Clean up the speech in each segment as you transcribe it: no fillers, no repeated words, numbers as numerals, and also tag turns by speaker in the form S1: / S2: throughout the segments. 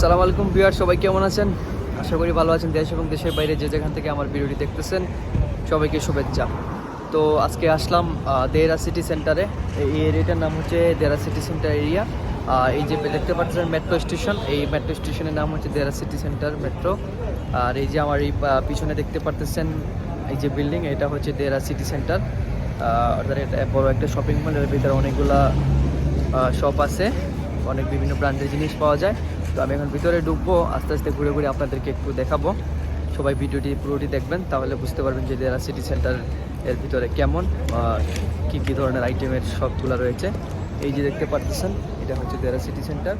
S1: আসসালামু আলাইকুম ভিউয়ার, সবাই কেমন আছেন? আশা করি ভালো আছেন। দেশ এবং দেশের বাইরে যে যেখান থেকে আমার ভিডিওটি দেখতেছেন সবাইকে শুভেচ্ছা। তো আজকে আসলাম দেরা সিটি সেন্টারে। এই এরিয়াটার নাম হচ্ছে দেরা সিটি সেন্টার এরিয়া। এই যে দেখতে পাচ্ছেন মেট্রো স্টেশন, এই মেট্রো স্টেশনের নাম হচ্ছে দেরা সিটি সেন্টার মেট্রো। আর এই যে আমার এই পিছনে দেখতে পারতেছেন এই যে বিল্ডিং, এটা হচ্ছে দেরা সিটি সেন্টার। অর্থাৎ এটা বড় একটা শপিং মল, এর ভিতরে অনেকগুলা শপ আছে, অনেক বিভিন্ন ব্র্যান্ডের জিনিস পাওয়া যায়। তো আমি এখন ভিতরে ঢুকবো, আস্তে আস্তে ঘুরে ঘুরে আপনাদেরকে একটু দেখাবো। সবাই ভিডিওটি পুরোটি দেখবেন, তাহলে বুঝতে পারবেন যে দেরা সিটি সেন্টার এর ভিতরে কেমন, কী কী ধরনের আইটেমের শপগুলো রয়েছে। এই যে দেখতে পাচ্ছেন এটা হচ্ছে দেরা সিটি সেন্টার।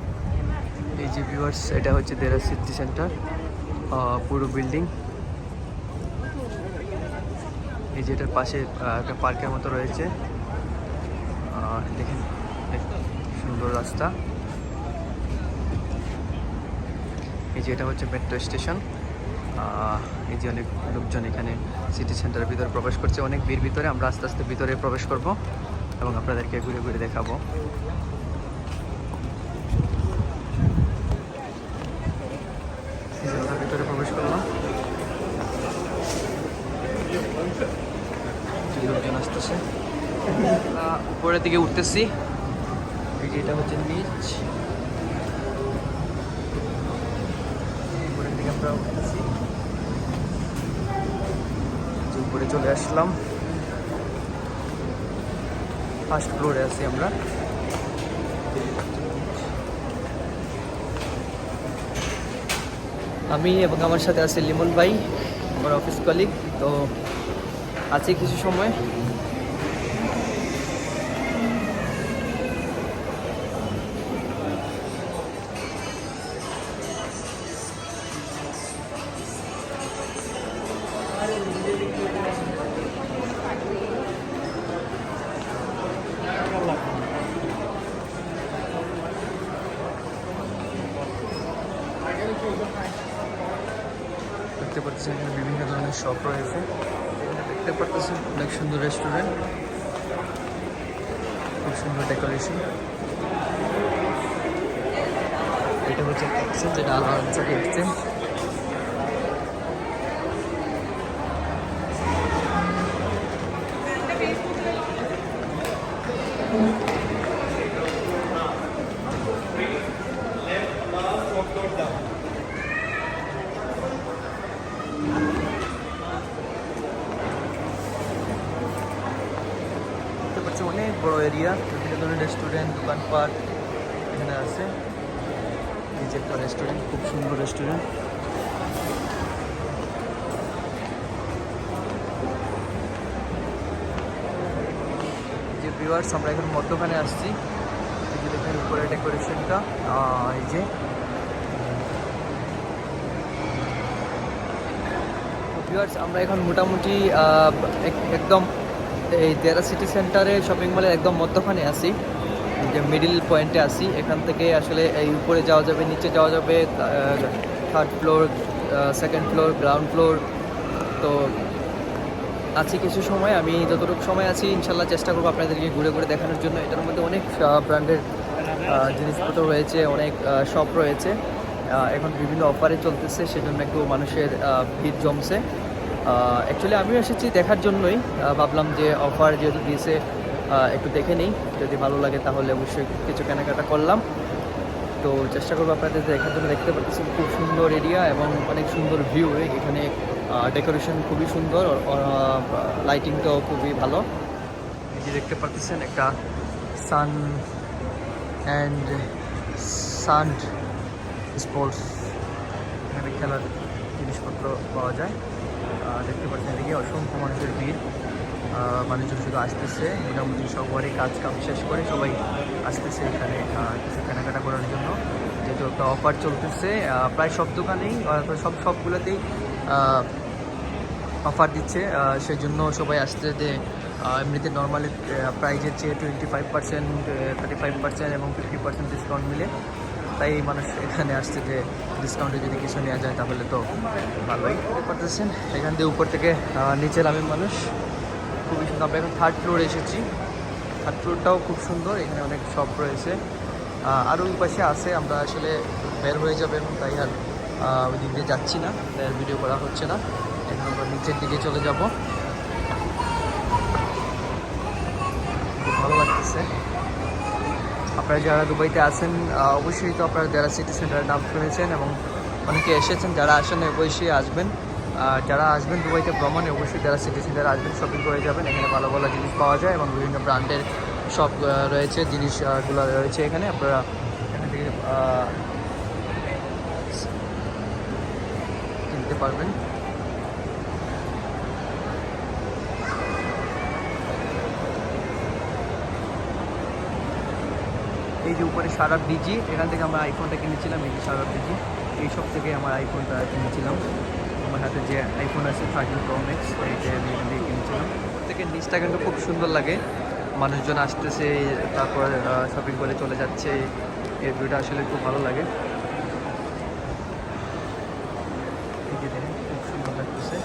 S1: এই যে ভিউয়ার্স, এটা হচ্ছে দেরা সিটি সেন্টার পুরো বিল্ডিং। এই যে এটার পাশে একটা পার্কের মতো রয়েছে, দেখেন সুন্দর রাস্তা। এই যে এটা হচ্ছে মেট্রো স্টেশন। এই যে অনেক লোকজন এখানে সিটি সেন্টারের ভিতরে প্রবেশ করছে, অনেক ভিড় ভিতরে। আমরা আস্তে আস্তে ভিতরে প্রবেশ করব এবং আপনাদেরকে ঘুরে ঘুরে দেখাবো। ভিতরে প্রবেশ করলাম, লোকজন আসতেছে, উপরের দিকে উঠতেছি। এই যে এটা হচ্ছে নিচ, উপরের দিকে আমরা উঠতেছি। উপরে চলে আসলাম, ফার্স্ট ফ্লোরে আছি আমরা। আমি এবং আমার সাথে আছে লিমন ভাই, আমার অফিস কলিগ। তো আছে কিছু সময়। দেখতে পাচ্ছেন এখানে বিভিন্ন ধরনের শপ রয়েছে। এখানে দেখতে পাচ্ছেন অনেক সুন্দর রেস্টুরেন্ট, খুব সুন্দর ডেকোরেশন। এটা হচ্ছে এক্সচেঞ্জ, যেটা আনসারি এক্সচেঞ্জ। অনেক বড় এরিয়া, বিভিন্ন ধরনের রেস্টুরেন্ট, দোকানপাট এখানে আছে। এই যে একটা রেস্টুরেন্ট, খুব সুন্দর রেস্টুরেন্ট। যে ভিউয়ার্স, আমরা এখন মধ্যখানে আসছি। এই যে দেখেন উপরে ডেকোরেশনটা। এই যে ভিউয়ার্স, আমরা এখন মোটামুটি একদম এই দেরা সিটি সেন্টারের শপিং মলের একদম মধ্যখানে আছি, যে মিডিল পয়েন্টে আছি। এখান থেকে আসলে এই উপরে যাওয়া যাবে, নিচে যাওয়া যাবে, third floor, second floor, ground floor. তো আছি কিছু সময়, আমি যতটুকু সময় আছি ইনশাল্লাহ চেষ্টা করবো আপনাদেরকে ঘুরে ঘুরে দেখানোর জন্য। এটার মধ্যে অনেক ব্র্যান্ডের জিনিসপত্র রয়েছে, অনেক শপ রয়েছে। এখন বিভিন্ন অফারে চলতেছে, সেজন্য একটু মানুষের ভিড় জমছে। অ্যাকচুয়ালি আমিও এসেছি দেখার জন্যই, ভাবলাম যে অফার যেহেতু দিয়েছে একটু দেখে নিই, যদি ভালো লাগে তাহলে অবশ্যই কিছু কেনাকাটা করলাম। তো চেষ্টা করবো আপনাদের দেখার জন্য। দেখতে পাচ্ছেন খুব সুন্দর এরিয়া এবং অনেক সুন্দর ভিউ। এখানে ডেকোরেশন খুবই সুন্দর, লাইটিংটাও খুবই ভালো। এই যে দেখতে পাচ্ছেন একটা সান অ্যান্ড সান্ড স্পোর্টস, এখানে খেলার জিনিসপত্র পাওয়া যায়। দেখতে পাচ্ছেন এদিকে অসংখ্য মানুষের ভিড়, মানুষজন শুধু আসতেছে, মোটামুটি সবারই কাজ কাম শেষ করে সবাই আসতেছে এখানে কিছু কেনাকাটা করার জন্য। যেহেতু একটা অফার চলতেছে, প্রায় সব দোকানেই, সব সবগুলোতেই অফার দিচ্ছে, সেই জন্য সবাই আসছে। যে এমনিতে নর্মালি প্রাইজের চেয়ে 25%, 35% এবং 50% ডিসকাউন্ট মিলে, তাই মানুষ এখানে আসছে যে ডিসকাউন্টে যদি কিছু নেওয়া যায় তাহলে তো ভালোই করতেছেন। এখান থেকে উপর থেকে নিচে নামে মানুষ, খুবই সুন্দর। আমরা এখন থার্ড ফ্লোরে এসেছি, থার্ড ফ্লোরটাও খুব সুন্দর, এখানে অনেক শপ রয়েছে। আরও ওই পাশে আছে, আমরা আসলে বের হয়ে যাবেন তাই আর ওই দিক দিয়ে যাচ্ছি না, তাই আর ভিডিও করা হচ্ছে না। এখন আমরা নিচের দিকে চলে যাব। খুব ভালো লাগতেছে। আপনারা যারা দুবাইতে আছেন অবশ্যই তো আপনারা দেরা সিটি সেন্টারের নাম শুনেছেন এবং অনেকে এসেছেন। যারা আসেন অবশ্যই আসবেন, যারা আসবেন দুবাইতে ভ্রমণে অবশ্যই দেরা সিটি সেন্টারে আসবেন, শপিং করে যাবেন। এখানে ভালো ভালো জিনিস পাওয়া যায় এবং বিভিন্ন ব্র্যান্ডের সব রয়েছে, জিনিসগুলো রয়েছে এখানে। আপনারা এখান থেকে কিনতে পারবেন। এই যে উপরে সারা ডিজি, এখান থেকে আমরা আইফোনটা কিনেছিলাম। এই যে সারা ডিজি, এই সব থেকে আমার আইফোনটা কিনেছিলাম। আমার হাতে যে আইফোন আছে 13 Pro Max, এইটা আমি এখান থেকে কিনেছিলাম। থেকে নিচটা কিন্তু খুব সুন্দর লাগে, মানুষজন আসতেছে, তারপর শপিং করে চলে যাচ্ছে। এই ভিউটা আসলে খুব ভালো লাগে। এই যে দেখেন খুব সুন্দর লাগতেছে।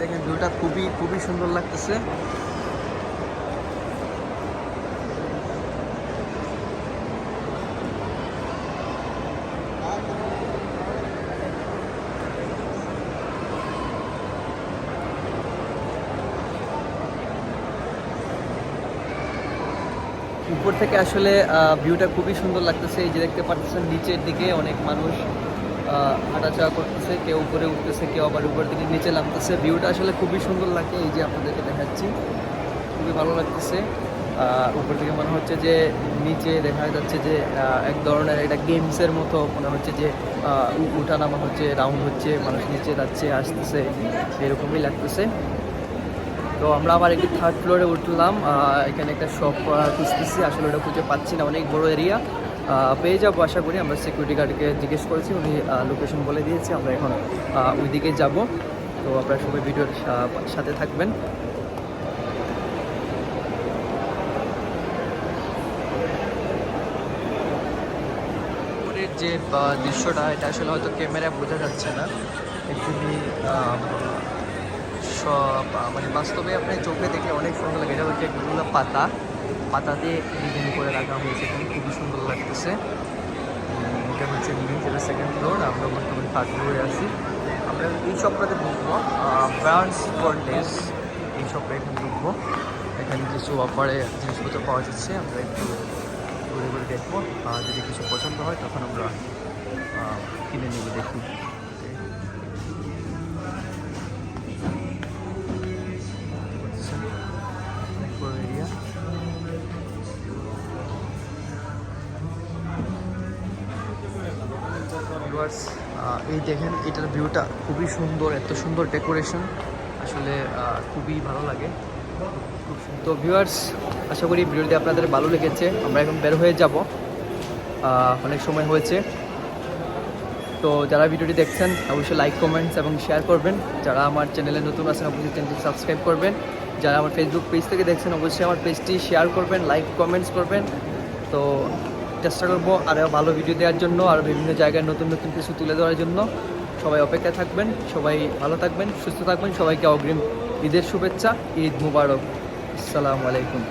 S1: দেখেন ভিউটা খুবই সুন্দর লাগতেছে। উপর থেকে আসলে ভিউটা খুবই সুন্দর লাগতেছে। এই যে দেখতে পাচ্ছেন নিচের দিকে অনেক মানুষ হাঁটাচলা করতেছে, কেউ উপরে উঠতেছে, কেউ আবার উপর দিকে নিচে নামতেছে। ভিউটা আসলে খুবই সুন্দর লাগে। এই যে আপনাদেরকে দেখাচ্ছি, খুবই ভালো লাগতেছে। উপর থেকে মনে হচ্ছে যে নিচে দেখা যাচ্ছে যে এক ধরনের একটা গেমসের মতো মনে হচ্ছে যে উঠানামা হচ্ছে, রাউন্ড হচ্ছে, মানুষ নিচে যাচ্ছে আসতেছে, এরকমই লাগতেছে। তো আমরা আবার একটি 3rd ফ্লোরে উঠলাম। এখানে একটা শপ খুঁজতেছি, আসলে ওটা খুঁজে পাচ্ছি না, অনেক বড় এরিয়া। পেয়ে যাবো আশা করি। আমরা সিকিউরিটি গার্ডকে জিজ্ঞেস করেছি, উনি লোকেশন বলে দিয়েছে। আমরা এখন ওই দিকে যাব। তো আপনারা সবাই ভিডিওর সাথে থাকবেন। উপরের যে দৃশ্যটা, এটা আসলে হয়তো ক্যামেরায় বোঝা যাচ্ছে না অ্যাকচুয়ালি। সব মানে বাস্তবে আপনি চোখে দেখলে অনেক সুন্দর লাগে। এটা হচ্ছে এগুলো পাতা দিয়ে ডিজাইন করে রাখা হয়েছে, এখানে খুবই সুন্দর লাগতেছে। এটা হচ্ছে নিচ, এটা 2nd ফ্লোর। আমরা বর্তমানে 3rd ফ্লোরে আছি। আমরা এই শপটাতে ঢুকবো, ব্রান্ডস ফর লেস, এই শপটা এখানে ঢুকবো। এখানে কিছু অফারে জিনিসপত্র পাওয়া যাচ্ছে, আমরা একটু ঘুরে ঘুরে দেখবো। যদি কিছু পছন্দ হয় তখন আমরা কিনে নেব। দেখি এরিয়া। এই দেখেন এটার ভিউটা খুবই সুন্দর, এত সুন্দর ডেকোরেশন, আসলে খুবই ভালো লাগে। তো ভিউয়ার্স, আশা করি ভিডিওটি আপনাদের ভালো লেগেছে। আমরা এখন বের হয়ে যাব, অনেক সময় হয়েছে। তো যারা ভিডিওটি দেখছেন অবশ্যই লাইক, কমেন্টস এবং শেয়ার করবেন। যারা আমার চ্যানেলে নতুন আছেন অবশ্যই চ্যানেলটি সাবস্ক্রাইব করবেন। যারা আমার ফেসবুক পেজ থেকে দেখছেন অবশ্যই আমার পেজটি শেয়ার করবেন, লাইক, কমেন্টস করবেন। তো চেষ্টা করবো আরও ভালো ভিডিও দেওয়ার জন্য, আরও বিভিন্ন জায়গায় নতুন নতুন কিছু তুলে ধরার জন্য। সবাই অপেক্ষায় থাকবেন, সবাই ভালো থাকবেন, সুস্থ থাকবেন। সবাইকে অগ্রিম ঈদের শুভেচ্ছা, ঈদ মুবারক। আসসালামু আলাইকুম।